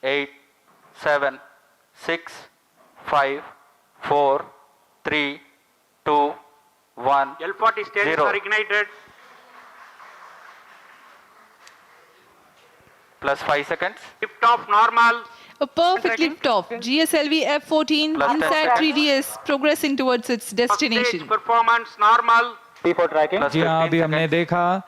8, 7, 6, 5, 4, 3, 2, 1. L40 stages 0. are ignited. Plus 5 seconds. Lift off normal. A perfect lift-off. GSLV F-14 Plus 10 inside seconds. 3DS progressing towards its Stage destination. performance normal. P4 tracking. Plus जी हाँ, 15 अभी हमने seconds. देखा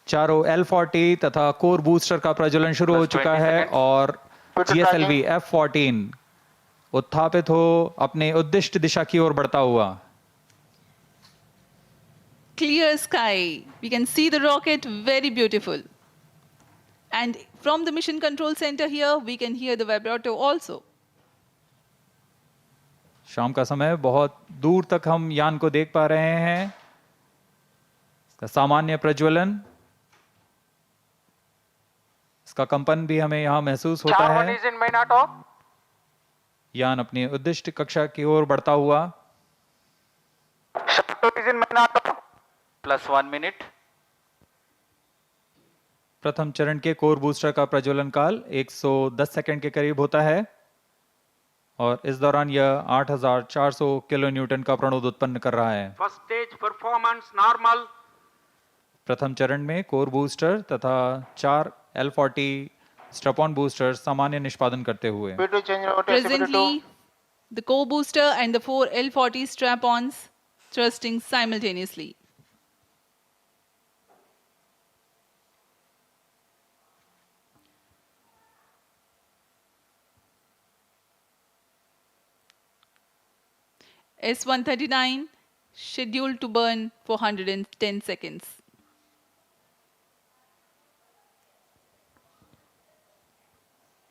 चारों L40 तथा core booster का प्रज्वलन शुरू हो Plus चुका 20 है seconds. और Future GSLV tracking. F-14 उत्थापित हो अपने उद्दिष्ट दिशा की ओर बढ़ता हुआ। Clear sky. We can see the rocket, very beautiful. And from the mission control center here, we can hear the vibrato also. शाम का समय, बहुत दूर तक हम यान को देख पा रहे हैं। इसका सामान्य प्रज्वलन, इसका कंपन भी हमें यहाँ महसूस होता Char 1 है। is in main auto. यान अपनी उद्दिष्ट कक्षा की ओर बढ़ता हुआ। Char 2 is in main auto. Plus 1 minute. प्रथम चरण के कोर बूस्टर का प्रज्वलन काल 110 सेकंड के करीब होता है और इस दौरान यह 8400 किलो न्यूटन का प्रणोद उत्पन्न कर रहा है। First stage performance normal. प्रथम चरण में कोर बूस्टर तथा 4 L40 स्ट्रैप-ऑन बूस्टर सामान्य निष्पादन करते हुए। P2 change over to Presently, the core booster and the 4 L40 strap-ons thrusting simultaneously. S-139 scheduled to burn for 110 seconds.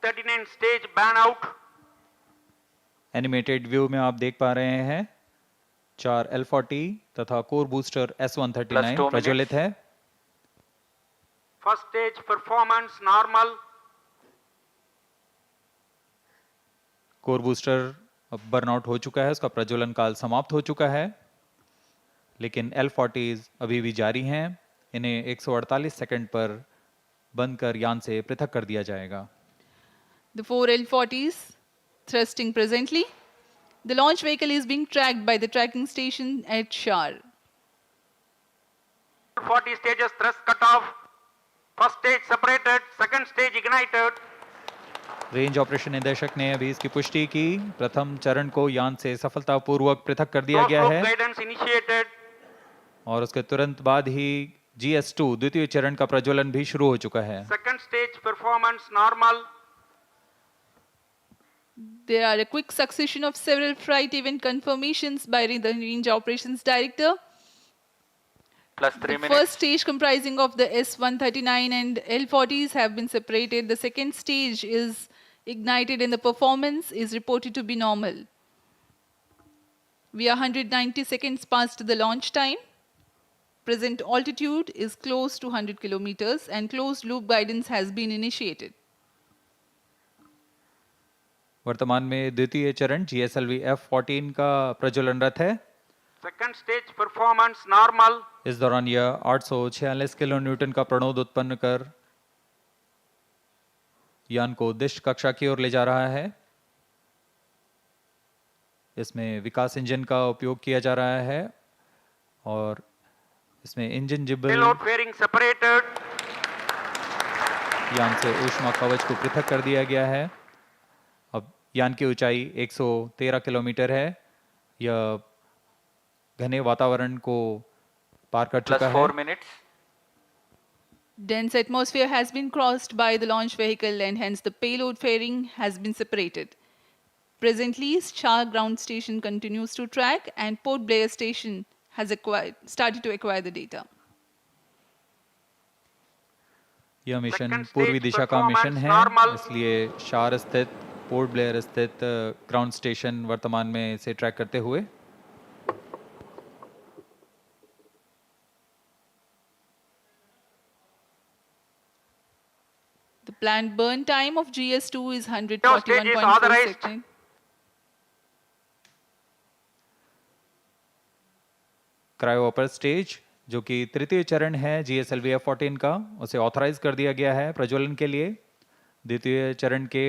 S-39 stage ban out. Animated view में आप देख पा रहे हैं 4 L40 तथा core booster Plus 2 S-139 minutes. प्रज्वलित है। First stage performance normal. Core booster अब बर्नआउट हो चुका है, उसका प्रज्वलन काल समाप्त हो चुका है, लेकिन L40s अभी भी जारी हैं। इन्हें 148 सेकंड पर बंद कर यान से पृथक कर दिया जाएगा। The 4 L40s thrusting presently. The launch vehicle is being tracked by the tracking station at Shar. 40 stages thrust cut off. First stage separated. Second stage ignited. Range operation निदेशक ने अभी इसकी पुष्टि की। प्रथम चरण को यान से सफलतापूर्वक पृथक कर दिया Close गया loop है guidance initiated. और उसके तुरंत बाद ही GS2 द्वितीय चरण का प्रज्वलन भी शुरू हो चुका है। Second stage performance normal. There are a quick succession of several flight event confirmations by the Range Operations Director. Plus 3 The minutes. first stage comprising of the S-139 and L-40s have been separated. The second stage is ignited and the performance is reported to be normal. We are 190 seconds past the launch time. Present altitude is close to 100 kilometers and closed loop guidance has been initiated. वर्तमान में द्वितीय चरण GSLV F-14 का प्रज्वलनरत है। Second stage performance normal. इस दौरान यह 846 kilo Newton का प्रणोद उत्पन्न कर यान को उद्दिष्ट कक्षा की ओर ले जा रहा है। इसमें विकास इंजन का उपयोग किया जा रहा है और इसमें इंजन जिब्बल Payload fairing separated. यान से ऊष्मा कवच को पृथक कर दिया गया है। अब यान की ऊंचाई 113 किलोमीटर है। यह घने वातावरण को पार कर Plus चुका 4 है। minutes. Dense atmosphere has been crossed by the launch vehicle and hence the payload fairing has been separated. Presently, Shah ground station continues to track and Port Blair station has started to acquire the data. यह mission Second stage पूर्वी दिशा का mission performance है, normal. इसलिए शार स्थित port Blair स्थित ground station वर्तमान में से ट्रैक करते हुए The planned burn time of GS2 is stage is 141.4 authorized. seconds. Cryo upper stage जो कि तृतीय चरण है GSLV F-14 का, उसे ऑथराइज कर दिया गया है प्रज्वलन के लिए। द्वितीय चरण के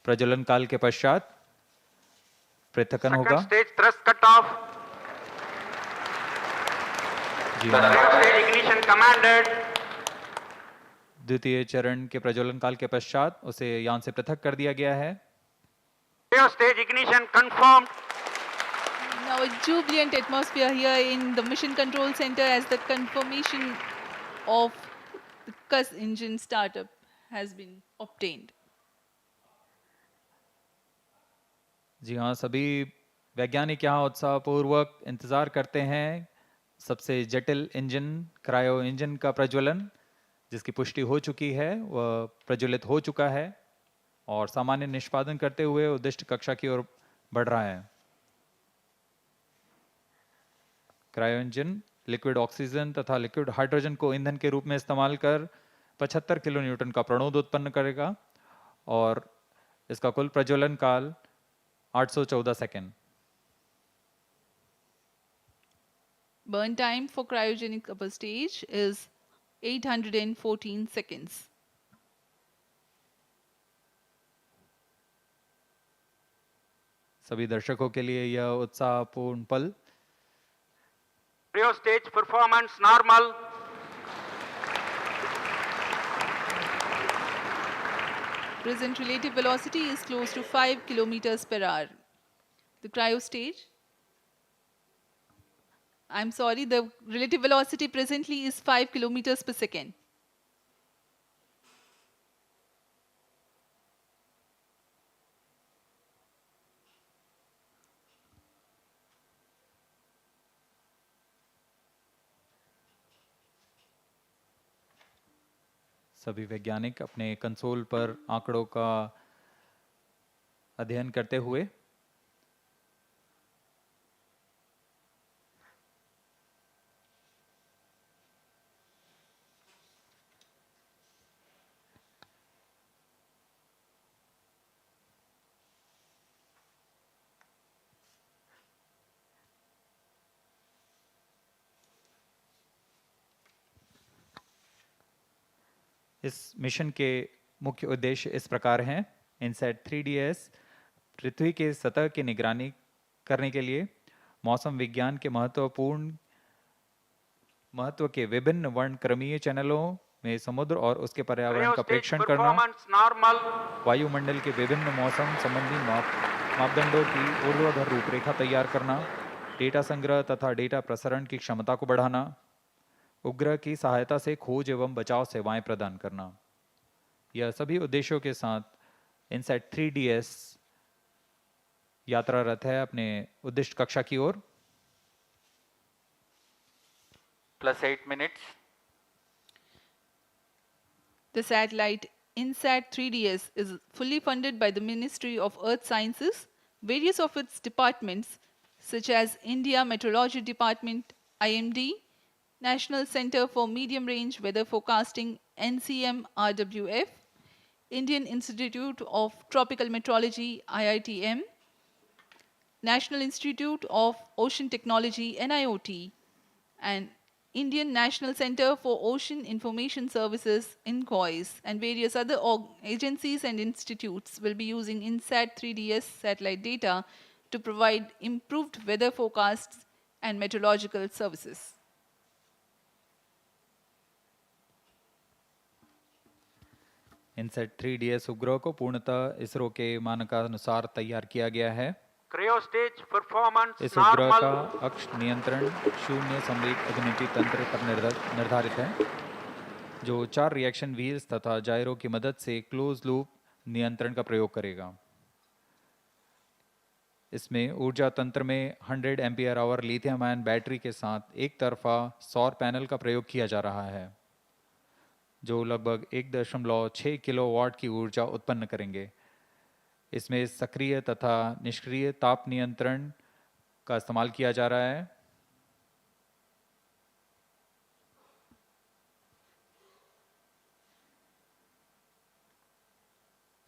प्रज्वलन काल के पश्चात पृथक्कन Second होगा। stage thrust cutoff. जी Third हाँ, stage ignition commanded. द्वितीय चरण के प्रज्वलन काल के पश्चात उसे यान से पृथक कर दिया गया है। Third stage ignition confirmed. Now a jubilant atmosphere here in the Mission Control Center as the confirmation of the CUS engine startup has been obtained. जी हाँ, सभी वैज्ञानिक यहाँ उत्साहपूर्वक इंतजार करते हैं सबसे जटिल इंजन क्रायो इंजन का प्रज्वलन, जिसकी पुष्टि हो चुकी है, वह प्रज्वलित हो चुका है और सामान्य निष्पादन करते हुए उद्दिष्ट कक्षा की ओर बढ़ रहा है। क्रायो इंजन लिक्विड ऑक्सीजन तथा लिक्विड हाइड्रोजन को ईंधन के रूप में इस्तेमाल कर 75 किलो न्यूटन का प्रणोद उत्पन्न करेगा और इसका कुल प्रज्वलन काल 814 second. Burn time for cryogenic upper stage is 814 seconds. सभी दर्शकों के लिए यह उत्साहपूर्ण पल। Cryo stage performance normal. Present relative velocity is close to 5 kilometers per hour. The cryo stage, I'm sorry, the relative velocity presently is 5 kilometers per second. सभी वैज्ञानिक अपने console पर आंकड़ों का अध्ययन करते हुए इस मिशन के मुख्य उद्देश्य इस प्रकार हैं। इनसैट 3DS पृथ्वी के सतह की निगरानी करने के लिए मौसम विज्ञान के महत्व के विभिन्न वर्णक्रमीय चैनलों में समुद्र और उसके पर्यावरण Cryo का stage प्रेक्षण करना, performance normal. वायुमंडल के विभिन्न मौसम संबंधी मापदंडों की ऊर्ध्वाधर रूपरेखा तैयार करना, डेटा संग्रह तथा डेटा प्रसारण की क्षमता को बढ़ाना, उपग्रह की सहायता से खोज एवं बचाव सेवाएं प्रदान करना। यह सभी उद्देश्यों के साथ इनसैट 3DS यात्रारत है अपने उद्दिष्ट कक्षा की ओर। +8 minutes. The satellite INSAT 3DS is fully funded by the Ministry of Earth Sciences, various of its departments such as India Meteorology Department, IMD, National Center for Medium Range Weather Forecasting, NCM RWF, Indian Institute of Tropical Meteorology, IITM, National Institute of Ocean Technology, NIOT, and Indian National Center for Ocean Information Services, INCOIS, and various other agencies and institutes will be using INSAT 3DS satellite data to provide improved weather forecasts and meteorological services. INSAT 3DS उपग्रह को पूर्णतः इसरो के मानकानुसार तैयार किया गया है। Cryo stage performance इस उपग्रह का normal. अक्ष नियंत्रण शून्य संवेग अभिनति तंत्र पर निर्धारित है, जो 4 रिएक्शन व्हील्स तथा जायरो की मदद से क्लोज लूप नियंत्रण का प्रयोग करेगा। इसमें ऊर्जा तंत्र में 100 ampere hour lithium ion battery के साथ एक तरफा सौर पैनल का प्रयोग किया जा रहा है, जो लगभग 1.6 किलोवाट की ऊर्जा उत्पन्न करेंगे। इसमें सक्रिय तथा निष्क्रिय ताप नियंत्रण का इस्तेमाल किया जा रहा है।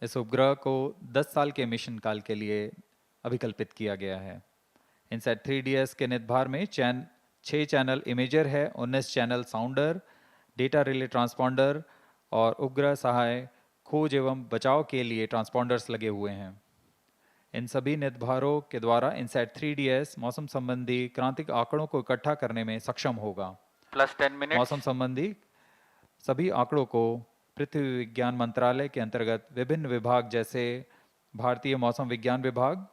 इस उपग्रह को 10 साल के मिशन काल के लिए अभिकल्पित किया गया है। इनसैट 3DS के नितभार में 6 चैनल इमेजर है, 19 चैनल साउंडर, डेटा रिले ट्रांसपॉन्डर और उपग्रह सहाय खोज एवं बचाव के लिए ट्रांसपॉन्डर्स लगे हुए हैं। इन सभी नितभारों के द्वारा इनसैट 3DS मौसम संबंधी क्रांतिक आंकड़ों को इकट्ठा करने में सक्षम होगा। plus 10 minutes, मौसम संबंधी सभी आंकड़ों को पृथ्वी विज्ञान मंत्रालय के अंतर्गत विभिन्न विभाग जैसे भारतीय मौसम विज्ञान विभाग,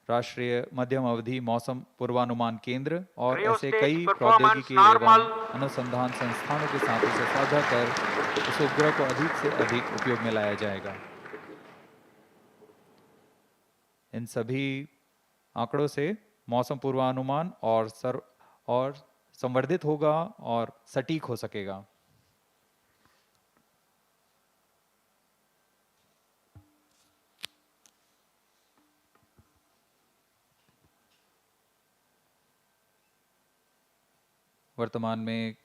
राष्ट्रीय मध्यम अवधि मौसम पूर्वानुमान केंद्र और Cryo ऐसे stage कई performance प्रौद्योगिकी normal. एवं अनुसंधान संस्थानों के साथ इसे साझा कर इस उपग्रह को अधिक से अधिक उपयोग में लाया जाएगा। इन सभी आंकड़ों से मौसम पूर्वानुमान और संवर्धित होगा और सटीक हो सकेगा। वर्तमान में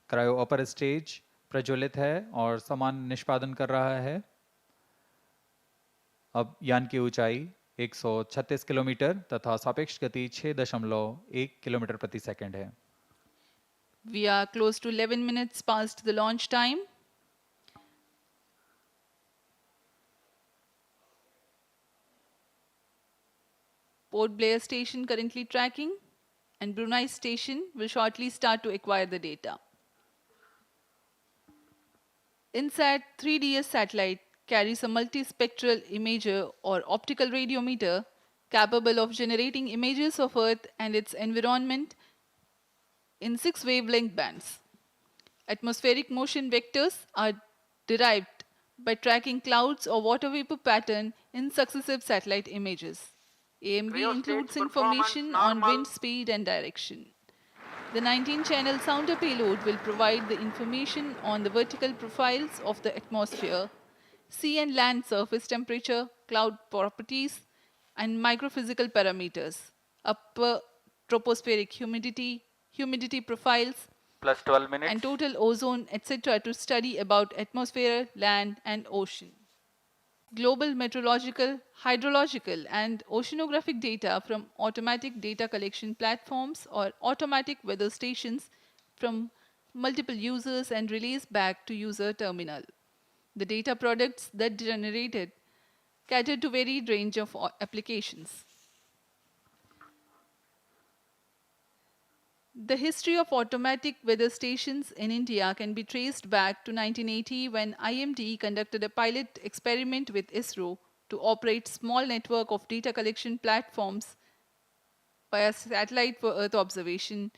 क्रायो अपर स्टेज प्रज्वलित है और समान निष्पादन कर रहा है। अब यान की ऊंचाई 136 किलोमीटर तथा सापेक्ष गति 6.1 किलोमीटर प्रति सेकंड है। We are close to 11 minutes past the launch time. Port Blair station currently tracking, and Brunei station will shortly start to acquire the data. INSAT 3DS satellite carries a multispectral imager or optical radiometer capable of generating images of Earth and its environment in 6 wavelength bands. Atmospheric motion vectors are derived by tracking clouds or water vapor pattern in successive satellite images. AMV Cryo includes stage performance information on normal. wind speed and direction. The 19-channel sounder payload will provide the information on the vertical profiles of the atmosphere, sea and land surface temperature, cloud properties, and microphysical parameters, upper tropospheric humidity, humidity profiles, plus 12 minutes, and total ozone, etc. to study about atmosphere, land, and ocean. Global meteorological, hydrological, and oceanographic data from automatic data collection platforms or automatic weather stations from multiple users and released back to user terminal. The data products that generated cater to varied range of applications. The history of automatic weather stations in India can be traced back to 1980 when IMD conducted a pilot experiment with ISRO to operate small network of data collection platforms via satellite for Earth observation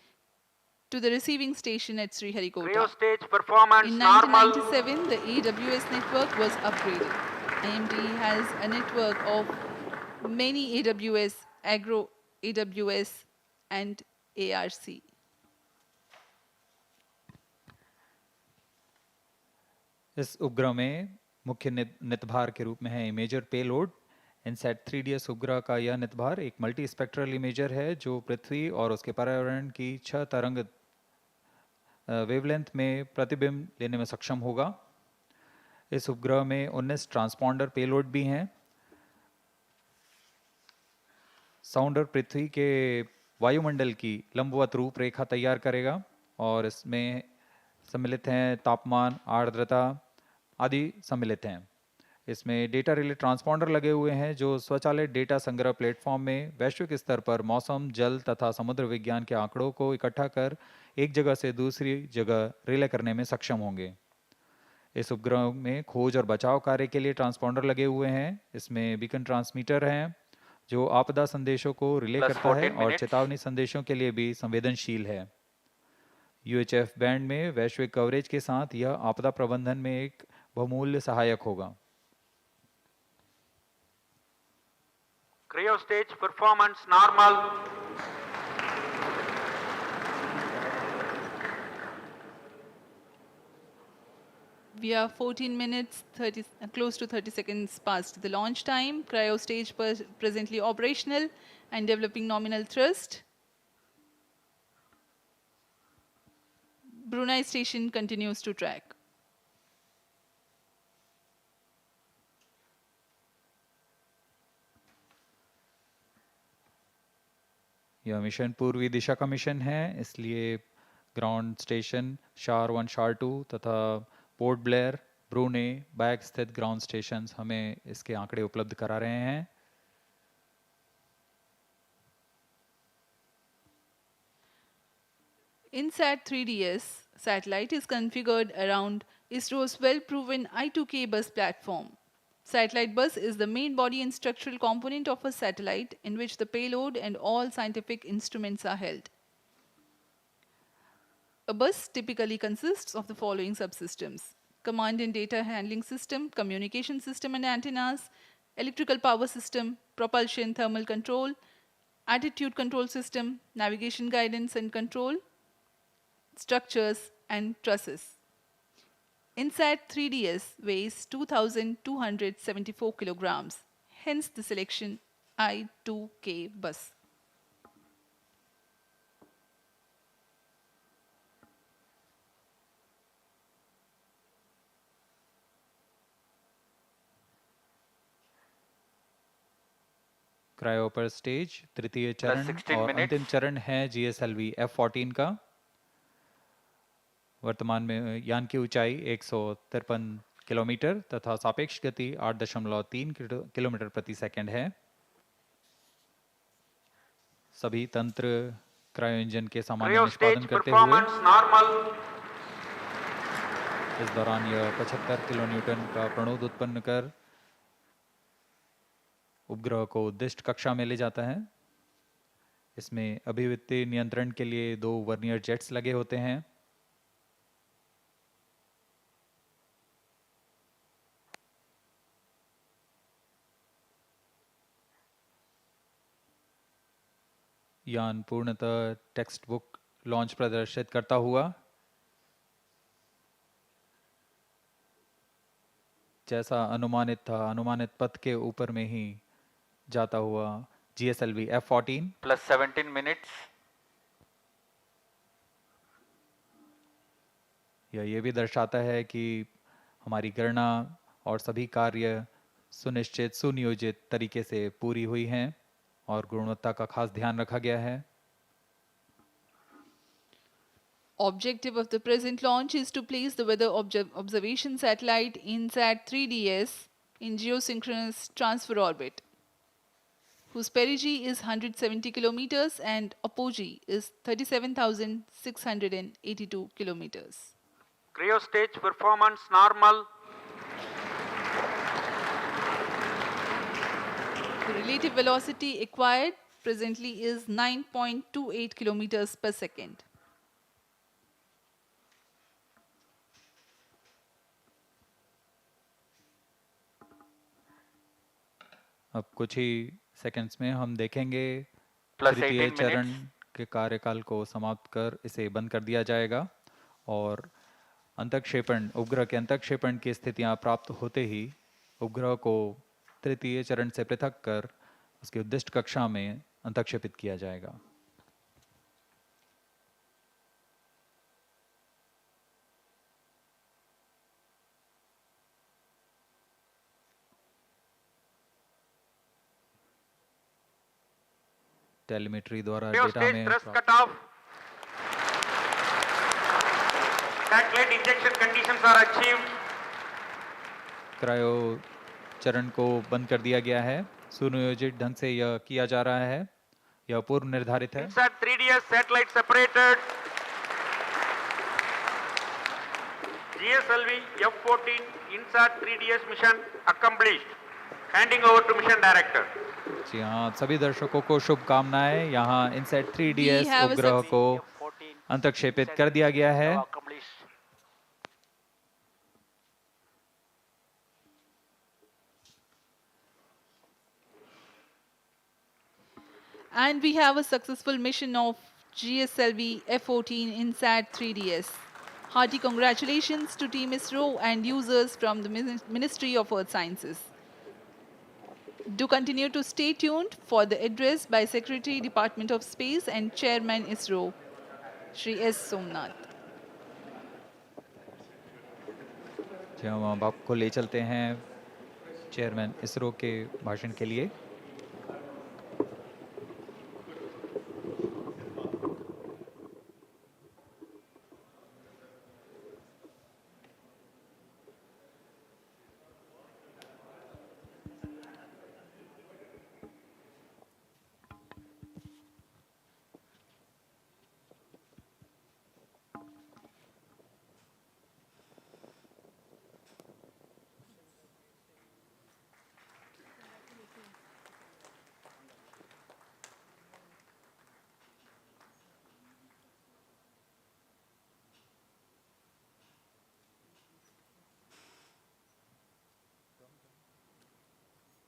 to the receiving station at Sriharikota. Cryo stage performance In normal. 1997, the AWS network was upgraded. IMD has a network of many AWS, Agro AWS, and ARC. इस उपग्रह में मुख्य नितभार के रूप में है imager payload. INSAT 3DS उपग्रह का यह नितभार एक मल्टी स्पेक्ट्रल इमेजर है जो पृथ्वी और उसके पर्यावरण की 6 तरंग वेवलेंथ में प्रतिबिंब लेने में सक्षम होगा। इस उपग्रह में 19 ट्रांसपॉन्डर पेलोड भी हैं। साउंडर पृथ्वी के वायुमंडल की लंबवत रूपरेखा तैयार करेगा और इसमें सम्मिलित हैं तापमान, आर्द्रता आदि सम्मिलित हैं। इसमें डेटा रिले ट्रांसपॉन्डर लगे हुए हैं जो स्वचालित डेटा संग्रह प्लेटफॉर्म में वैश्विक स्तर पर मौसम, जल तथा समुद्र विज्ञान के आंकड़ों को इकट्ठा कर एक जगह से दूसरी जगह रिले करने में सक्षम होंगे। इस उपग्रह में खोज और बचाव कार्य के लिए ट्रांसपॉन्डर लगे हुए हैं। इसमें बीकन ट्रांसमीटर हैं जो आपदा संदेशों को रिले Plus करता है 14 और minutes. चेतावनी संदेशों के लिए भी संवेदनशील है। UHF बैंड में वैश्विक कवरेज के साथ यह आपदा प्रबंधन में एक बहुमूल्य सहायक होगा। Cryo stage performance normal. We are 14 minutes, close to 30 seconds past the launch time. Cryo stage presently operational and developing nominal thrust. Brunei station continues to track. यह मिशन पूर्वी दिशा का मिशन है, इसलिए ग्राउंड स्टेशन शार 1, शार 2 तथा port Blair ब्रूने bag स्थित ground stations हमें इसके आंकड़े उपलब्ध करा रहे हैं। INSAT 3DS satellite is configured around ISRO's well-proven I2K bus platform. Satellite bus is the main body and structural component of a satellite in which the payload and all scientific instruments are held. A bus typically consists of the following subsystems: command and data handling system, communication system and antennas, electrical power system, propulsion thermal control, attitude control system, navigation guidance and control, structures and trusses. INSAT 3DS weighs 2,274 kilograms, hence the selection I2K bus. क्रायोपर stage तृतीय चरण 16 और minutes. अंतिम चरण है GSLV F-14 का। वर्तमान में यान की ऊंचाई 153 किलोमीटर तथा सापेक्ष गति 8.3 किलोमीटर प्रति सेकंड है। सभी तंत्र क्रायो इंजन के सामान्य Cryo निष्पादन stage करते हुए performance normal. इस दौरान यह 75 किलोन्यूटन का प्रणोद उत्पन्न कर उपग्रह को उद्दिष्ट कक्षा में ले जाता है। इसमें अभिवृत्ति नियंत्रण के लिए 2 वर्नियर जेट्स लगे होते हैं। यान पूर्णतः टेक्स्ट बुक लॉन्च प्रदर्शित करता हुआ जैसा अनुमानित था, अनुमानित पथ के ऊपर में ही जाता हुआ GSLV F-14 plus 17 minutes. यह ये भी दर्शाता है कि हमारी गणना और सभी कार्य सुनिश्चित सुनियोजित तरीके से पूरी हुई हैं और गुणवत्ता का खास ध्यान रखा गया है। Objective of the present launch is to place the weather observation satellite INSAT 3DS in geosynchronous transfer orbit, whose perigee is 170 kilometers and apogee is 37,682 kilometers. Cryo stage performance normal. The relative velocity acquired presently is 9.28 kilometers per second. अब कुछ ही seconds में हम देखेंगे Plus तृतीय 18 चरण minutes. के कार्यकाल को समाप्त कर इसे बंद कर दिया जाएगा और अंतःक्षेपण उपग्रह के अंतःक्षेपण की स्थितियां प्राप्त होते ही उपग्रह को तृतीय चरण से पृथक कर उसकी उद्दिष्ट कक्षा में अंतःक्षेपित किया जाएगा। टेलीमेट्री द्वारा Cryo डेटा stage में thrust cutoff. Backlight injection conditions are achieved. Cryo चरण को बंद कर दिया गया है। सुनियोजित ढंग से यह किया जा रहा है, यह पूर्व निर्धारित है। INSAT 3DS satellite separated. GSLV F-14 INSAT 3DS mission accomplished. Handing over to mission director. जी हाँ, सभी दर्शकों को शुभकामनाएं। यहाँ INSAT 3DS We have a उपग्रह को 14 अंतःक्षेपित कर दिया गया है। now accomplished. And we have a successful mission of GSLV F-14 INSAT 3DS. Hearty congratulations to Team ISRO and users from the Ministry of Earth Sciences. Do continue to stay tuned for the address by Secretary, Department of Space and Chairman ISRO, Shri S. Somnath. जी हम अब आपको ले चलते हैं chairman ISRO के भाषण के लिए।